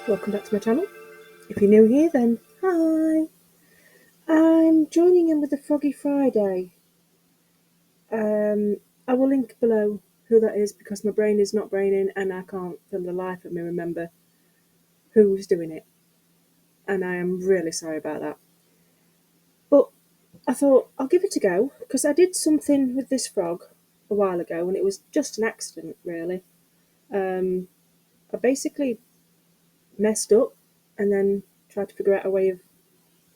Welcome back to my channel. If you're new here, then hi. I'm joining in with the Froggy Friday. I will link below who that is because my brain is not braining and I can't for the life of me remember who's doing it. And I am really sorry about that. But I thought I'll give it a go because I did something with this frog a while ago and it was just an accident, really. I basically messed up and then tried to figure out a way of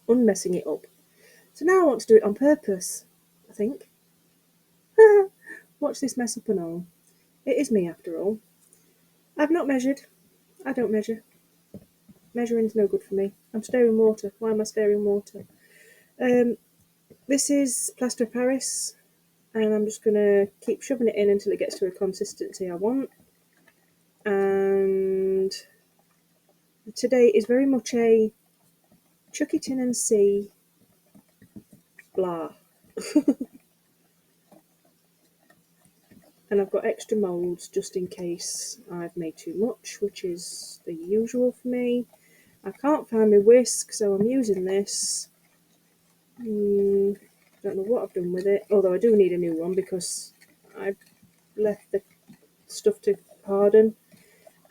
unmessing it up. So now I want to do it on purpose, I think. Watch this mess up and all. It is me after all. I've not measured. I don't measure. Measuring's no good for me. I'm stirring water. Why am I stirring water? This is plaster of Paris, and I'm just going to keep shoving it in until it gets to a consistency I want. And today is very much a chuck it in and see blah. And I've got extra moulds just in case I've made too much, which is the usual for me. I can't find my whisk, so I'm using this. Don't know what I've done with it, although I do need a new one because I've left the stuff to harden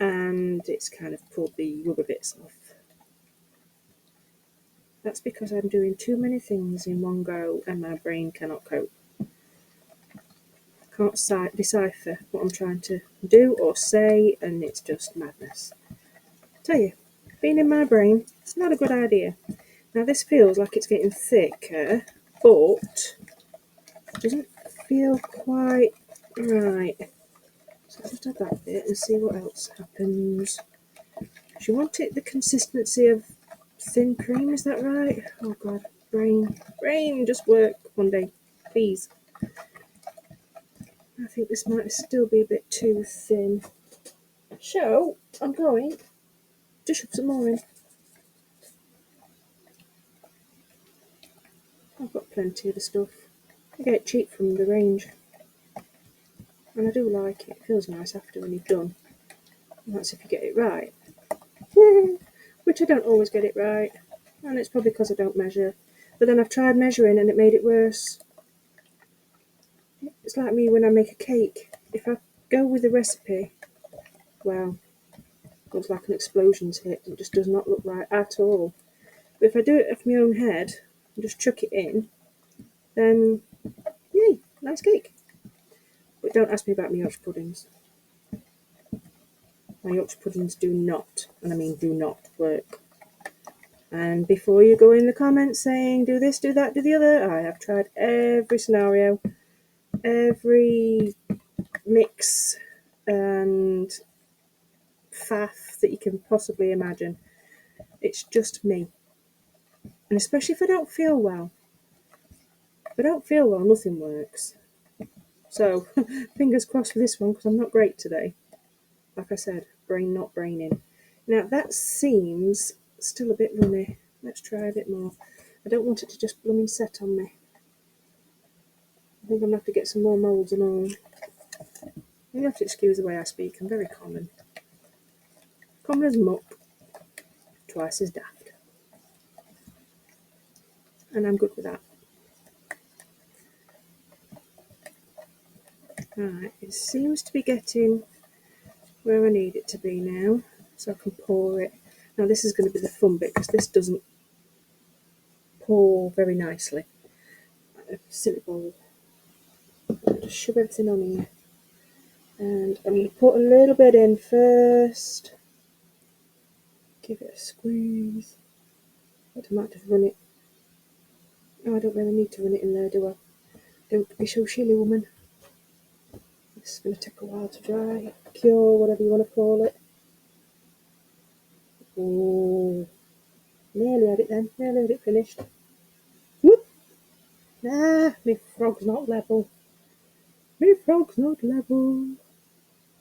and it's kind of pulled the rubber bits off. That's because I'm doing too many things in one go and my brain cannot cope. I can't decipher what I'm trying to do or say, and it's just madness. I tell you, being in my brain, it's not a good idea. Now this feels like it's getting thicker, but it doesn't feel quite right. So I'll just add that bit and see what else happens. Do you want it the consistency of thin cream, is that right? Oh god, brain, just work one day, please. I think this might still be a bit too thin. So, I'm going to shove some more in. I've got plenty of the stuff. I get it cheap from the range. And I do like it. It feels nice after when you've done. And that's if you get it right. Which I don't always get it right. And it's probably because I don't measure. But then I've tried measuring and it made it worse. It's like me when I make a cake. If I go with the recipe, well, it looks like an explosion's hit. It just does not look right at all. But if I do it off my own head and just chuck it in, then yay, nice cake. But don't ask me about my Yorkshire puddings. My Yorkshire puddings do not, and I mean do not, work. And before you go in the comments saying do this, do that, do the other, I have tried every scenario, every mix and faff that you can possibly imagine. It's just me. And especially if I don't feel well. If I don't feel well, nothing works. So, fingers crossed for this one because I'm not great today. Like I said, brain not braining. Now that seems still a bit runny. Let's try a bit more. I don't want it to just blooming set on me. I think I'm going to have to get some more moulds and all. You have to excuse the way I speak. I'm very common. Common as muck. Twice as daft. And I'm good with that. Right, it seems to be getting where I need it to be now. So I can pour it. Now this is going to be the fun bit because this doesn't pour very nicely. Silly bowl. Just shove everything on here. And I'm going to put a little bit in first. Give it a squeeze. But I might just run it. No, I don't really need to run it in there, do I? Don't be so silly, woman. This is going to take a while to dry. Cure, whatever you want to call it. Oh, nearly had it then. Nearly had it finished. Whoop! Nah, my frog's not level. My frog's not level.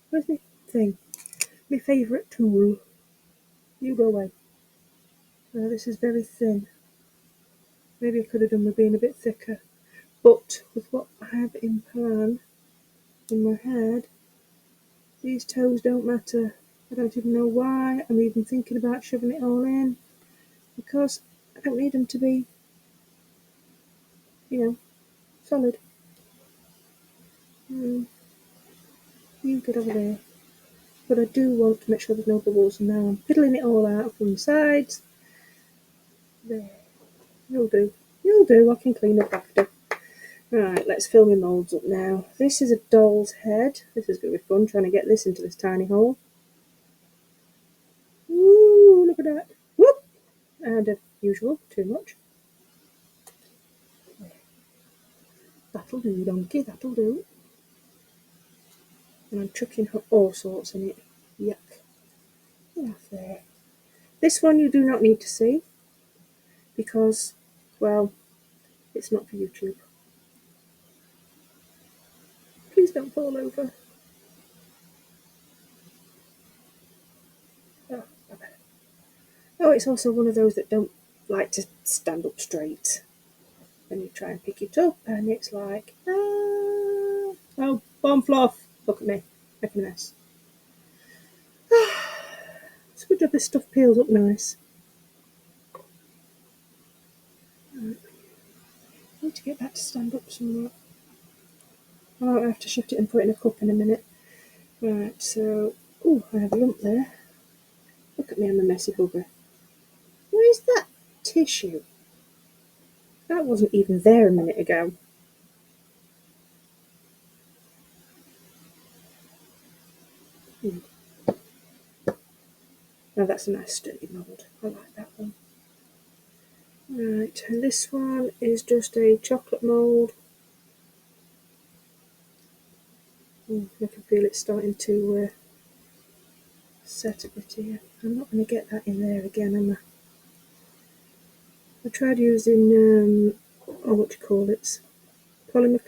Where's my thing? My favourite tool. You go away. Oh, this is very thin. Maybe I could have done with being a bit thicker. But with what I have in plan in my head, these toes don't matter. I don't even know why I'm even thinking about shoving it all in, because I don't need them to be, solid. You get over there. But I do want to make sure there's no bubbles, and now I'm piddling it all out from the sides. There. You'll do. You'll do. I can clean up after. Right, let's fill my moulds up now. This is a doll's head. This is going to be fun, trying to get this into this tiny hole. Ooh, look at that. Whoop! And as usual, too much. That'll do, donkey, that'll do. And I'm chucking all sorts in it. Yuck. Enough there. This one you do not need to see, because, well, it's not for YouTube. Please don't fall over. Oh, it's also one of those that don't like to stand up straight. When you try and pick it up, and it's like, oh, bomb fluff. Look at me, making a mess. It's a good job this stuff peels up nice. Right. I need to get back to stand up somewhere. Oh, I have to shift it and put it in a cup in a minute. Right, so, I have a lump there. Look at me, I'm a messy bugger. Where's that tissue? That wasn't even there a minute ago. Now that's a nice sturdy mould. I like that one. Right, and this one is just a chocolate mould. I can feel it starting to set a bit here. I'm not going to get that in there again, am I? I tried using, polymer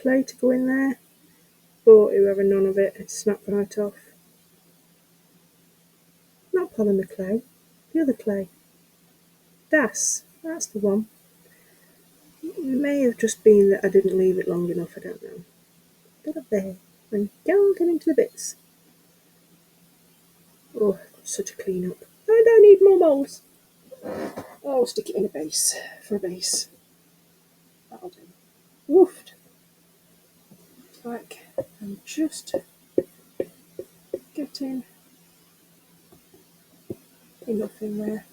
clay to go in there, but it was having none of it. It snapped right off. Not polymer clay, the other clay. That's the one. It may have just been that I didn't leave it long enough, I don't know. Get up there and don't get into the bits. Oh, such a clean up. I don't need more moulds. I'll stick it in a base, for a base. That'll do. Woofed. Like, I'm just getting enough in there.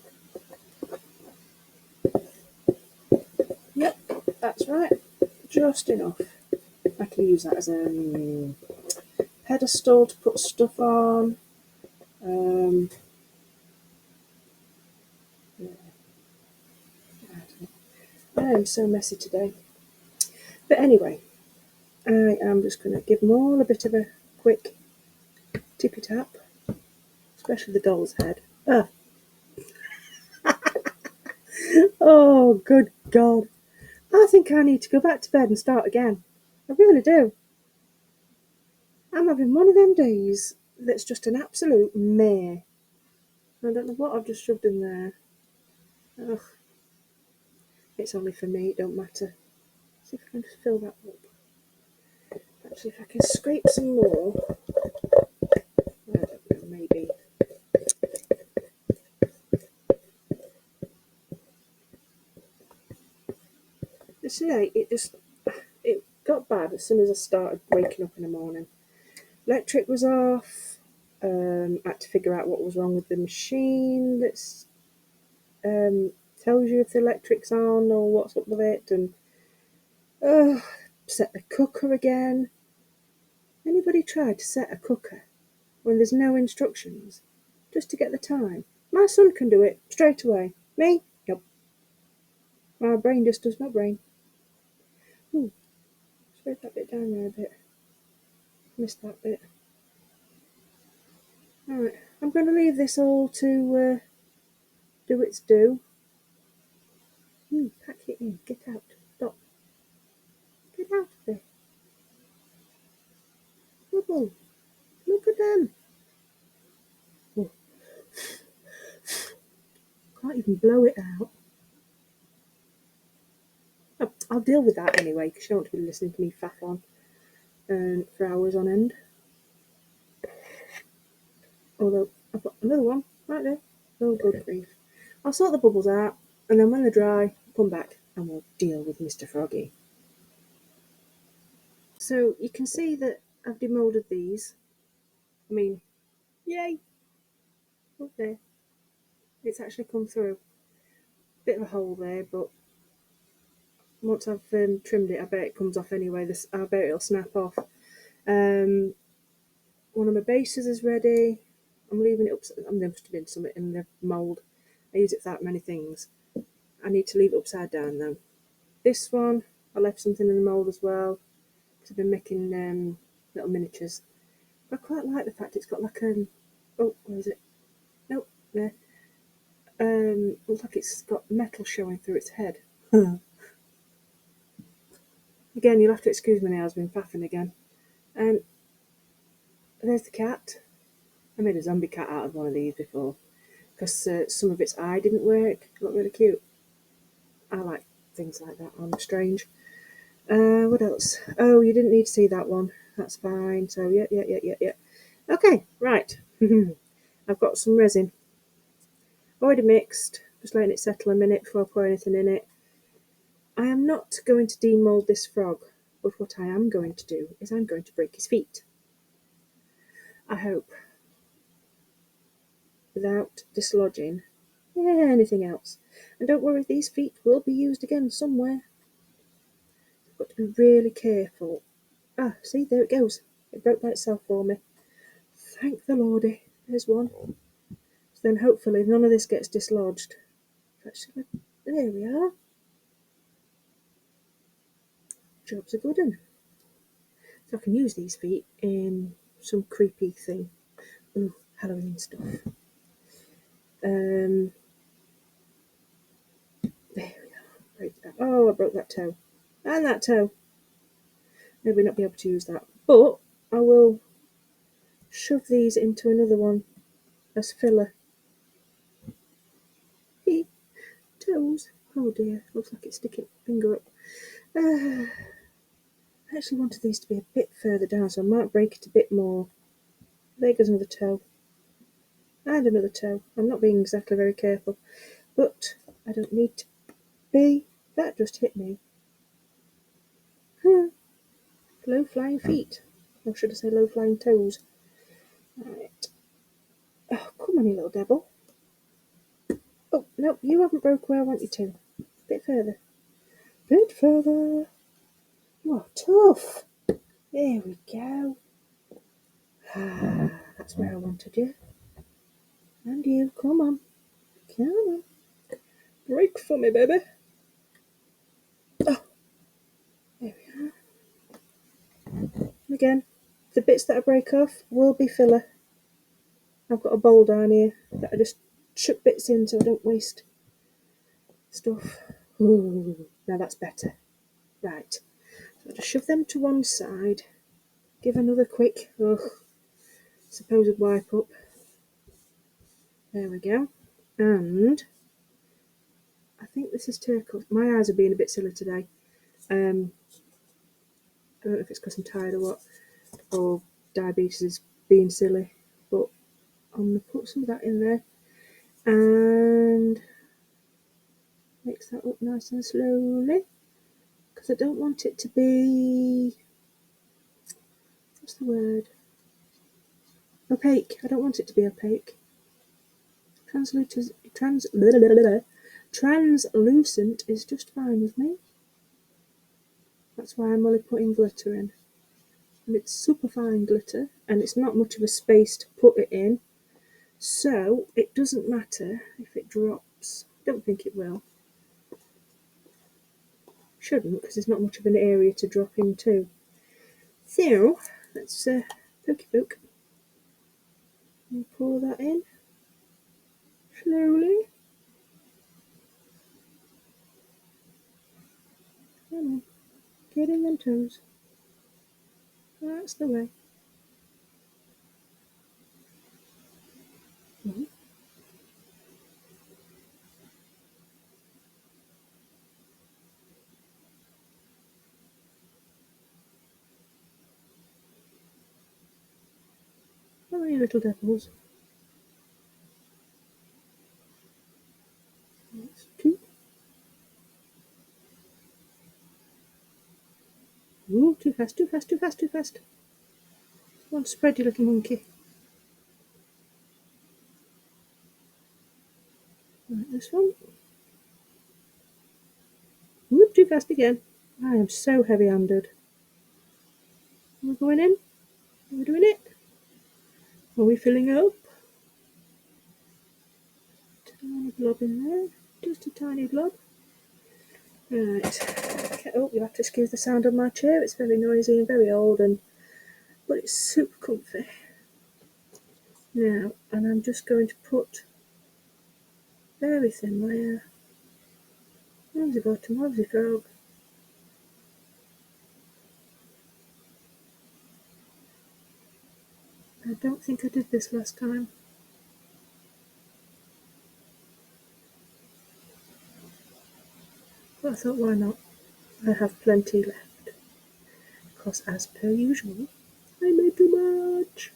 Yep, that's right. Just enough. I can use that as a pedestal to put stuff on. I am so messy today. But anyway, I am just going to give them all a bit of a quick tippy tap, especially the doll's head. Oh, good God. I think I need to go back to bed and start again. I really do. I'm having one of them days that's just an absolute mare. I don't know what I've just shoved in there. Ugh. It's only for me, it don't matter. See if I can just fill that up. Actually, if I can scrape some more. I don't know, maybe. You see, it got bad as soon as I started waking up in the morning. Electric was off. I had to figure out what was wrong with the machine that's tells you if the electric's on or what's up with it, and set the cooker again. Anybody tried to set a cooker when there's no instructions, just to get the time? My son can do it straight away. Me? Nope. My brain just does not brain. Ooh, scrape that bit down there a bit. Missed that bit. Alright, I'm going to leave this all to do its due. Pack it in. Get out. Stop. Get out of there. Bubble. Look at them. Oh. Can't even blow it out. I'll deal with that anyway, because you don't want to be listening to me faff on for hours on end. Although, I've got another one right there. Oh, good grief. I'll sort the bubbles out, and then when they're dry, I'll come back and we'll deal with Mr. Froggy. So you can see that I've demoulded these. I mean, yay! Look there. It's actually come through. Bit of a hole there, but once I've trimmed it, I bet it comes off anyway. I bet it'll snap off. Um, One of my bases is ready. I'm leaving it up. There must have been something in the mould. I use it for that many things. I need to leave it upside down though. This one, I left something in the mould as well because I've been making little miniatures. But I quite like the fact it's got like oh, where is it? Nope, there. Looks like it's got metal showing through its head. Again, you'll have to excuse me now, I've been faffing again. And there's the cat. I made a zombie cat out of one of these before because some of its eye didn't work. It looked really cute. I like things like that. I'm strange. What else? Oh, you didn't need to see that one. That's fine. So, yeah. Okay, right. I've got some resin. Already mixed. Just letting it settle a minute before I pour anything in it. I am not going to demould this frog, but what I am going to do is I'm going to break his feet. I hope. Without dislodging anything else. And don't worry, these feet will be used again somewhere. I've got to be really careful. Ah, see, there it goes. It broke by itself for me. Thank the Lordy. There's one. So then hopefully none of this gets dislodged. Actually, there we are. Job's a good one. So I can use these feet in some creepy thing. Ooh, Halloween stuff. There we are. Break that. Oh, I broke that toe. And that toe. Maybe not be able to use that. But I will shove these into another one as filler. Toes. Oh dear, looks like it's sticking finger up. I actually wanted these to be a bit further down, so I might break it a bit more. There goes another toe. And another toe. I'm not being exactly very careful, but I don't need to be. That just hit me. Low flying feet. Or should I say low flying toes? Right. Oh, come on, you little devil. Oh, no, you haven't broke where I want you to. Bit further. Bit further. You are tough. There we go. That's where I wanted you. And you, come on. Come on. Break for me, baby. Oh, there we are. Again, the bits that I break off will be filler. I've got a bowl down here that I just chuck bits in so I don't waste stuff. Ooh, now that's better. Right. So I'll just shove them to one side. Give another quick, supposed wipe up. There we go. And I think this is turquoise. My eyes are being a bit silly today. I don't know if it's because I'm tired or what, or diabetes is being silly, but I'm going to put some of that in there and mix that up nice and slowly because I don't want it to be, what's the word? Opaque. I don't want it to be opaque. Translucent is just fine with me. That's why I'm only putting glitter in. And it's super fine glitter, and it's not much of a space to put it in, so it doesn't matter if it drops. I don't think it will. Shouldn't, because there's not much of an area to drop into. So let's pokey poke and pour that in slowly. Come on, get in them toes. That's the way. How many little devils? fast, too fast, too fast, too fast. Come on, spread, you little monkey. Right, this one. Whoop, too fast again. I am so heavy-handed. Are we going in? Are we doing it? Are we filling up? Tiny blob in there. Just a tiny blob. Right. Oh, you'll have to excuse the sound of my chair. It's very noisy and very old, but it's super comfy. Now, and I'm just going to put very thin layer. Where's the bottom? Where's the frog? I don't think I did this last time. But I thought, why not? I have plenty left. Because as per usual, I made too much.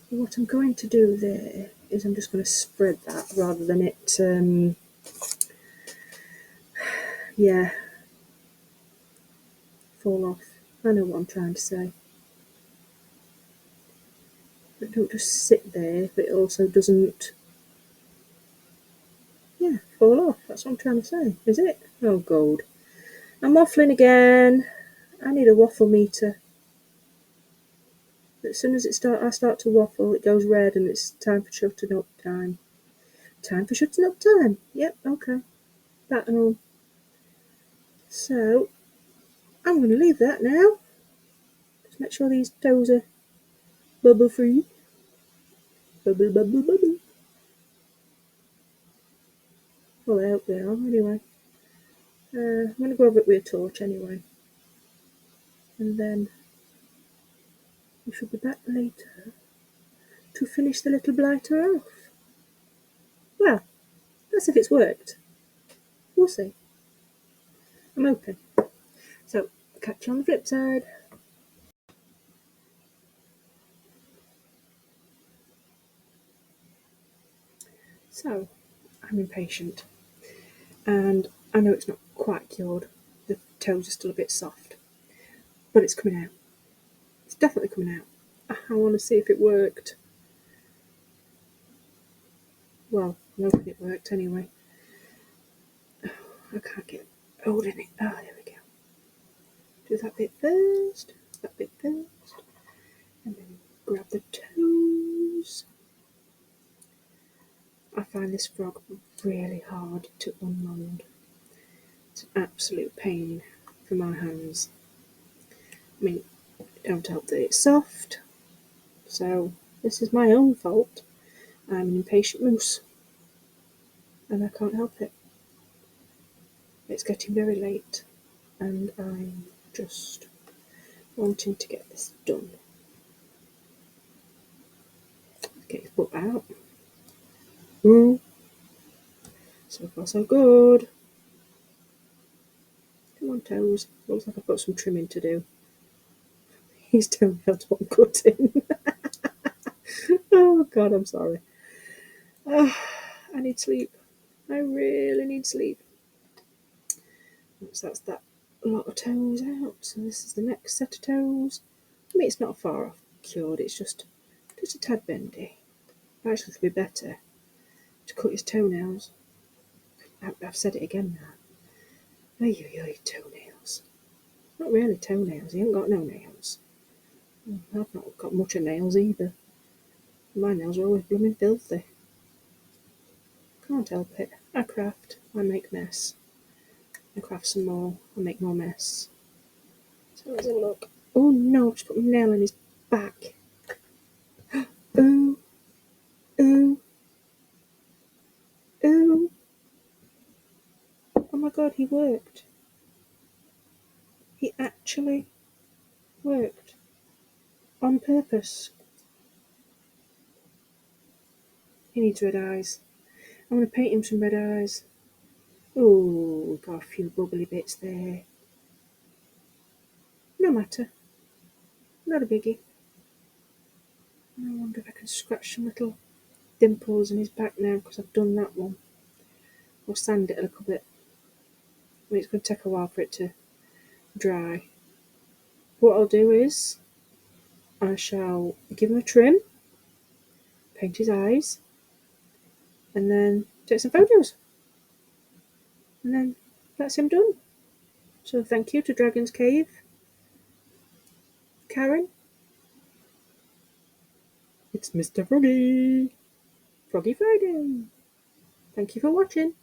But what I'm going to do there is I'm just going to spread that rather than it, fall off. I know what I'm trying to say. But don't just sit there, but it also doesn't, fall off. That's what I'm trying to say, is it? Oh, God. I'm waffling again. I need a waffle meter. As soon as I start to waffle, it goes red and it's time for shutting up time. Time for shutting up time. Yep, okay. Back home. So, I'm going to leave that now. Just make sure these toes are bubble free. Bubble, bubble, bubble. Well, I hope they are, anyway. I'm going to go over it with a torch anyway. And then we should be back later to finish the little blighter off. Well, that's if it's worked. We'll see. I'm hoping. So, catch you on the flip side. So, I'm impatient. And I know it's not quite cured. The toes are still a bit soft. But it's coming out. It's definitely coming out. I want to see if it worked. Well, I'm hoping it worked anyway. Oh, I can't get holding it. Oh, there we go. Do that bit first. That bit first. And then grab the toes. I find this frog really hard to unmould. It's an absolute pain for my hands. I mean, don't help that it's soft. So, this is my own fault. I'm an impatient moose. And I can't help it. It's getting very late. And I'm just wanting to get this done. Get his butt out. Ooh. So far so good. Come on, toes. Looks like I've got some trimming to do. His toenails want cutting. Oh God, I'm sorry. Oh, I need sleep. I really need sleep. So that's that lot of toes out. So this is the next set of toes. I mean, it's not far off cured. It's just a tad bendy. Actually, it'd be better to cut his toenails. I've said it again now. Ay, toenails. Not really toenails. He ain't got no nails. I've not got much of nails either. My nails are always blooming filthy. Can't help it. I craft. I make mess. I craft some more. I make more mess. So let's have a look. Oh no! I've just put my nail in his back. Ooh. Ooh. Ooh. Oh my God! He worked. He actually worked. On purpose. He needs red eyes. I'm going to paint him some red eyes. Oh, we've got a few bubbly bits there. No matter. Not a biggie. I wonder if I can scratch some little dimples in his back now because I've done that one. Or sand it a little bit. it's going to take a while for it to dry. What I'll do is I shall give him a trim, paint his eyes, and then take some photos. And then that's him done. So thank you to Dragon's Cave, Karen. It's Mr. Froggy. Froggy Friday. Thank you for watching.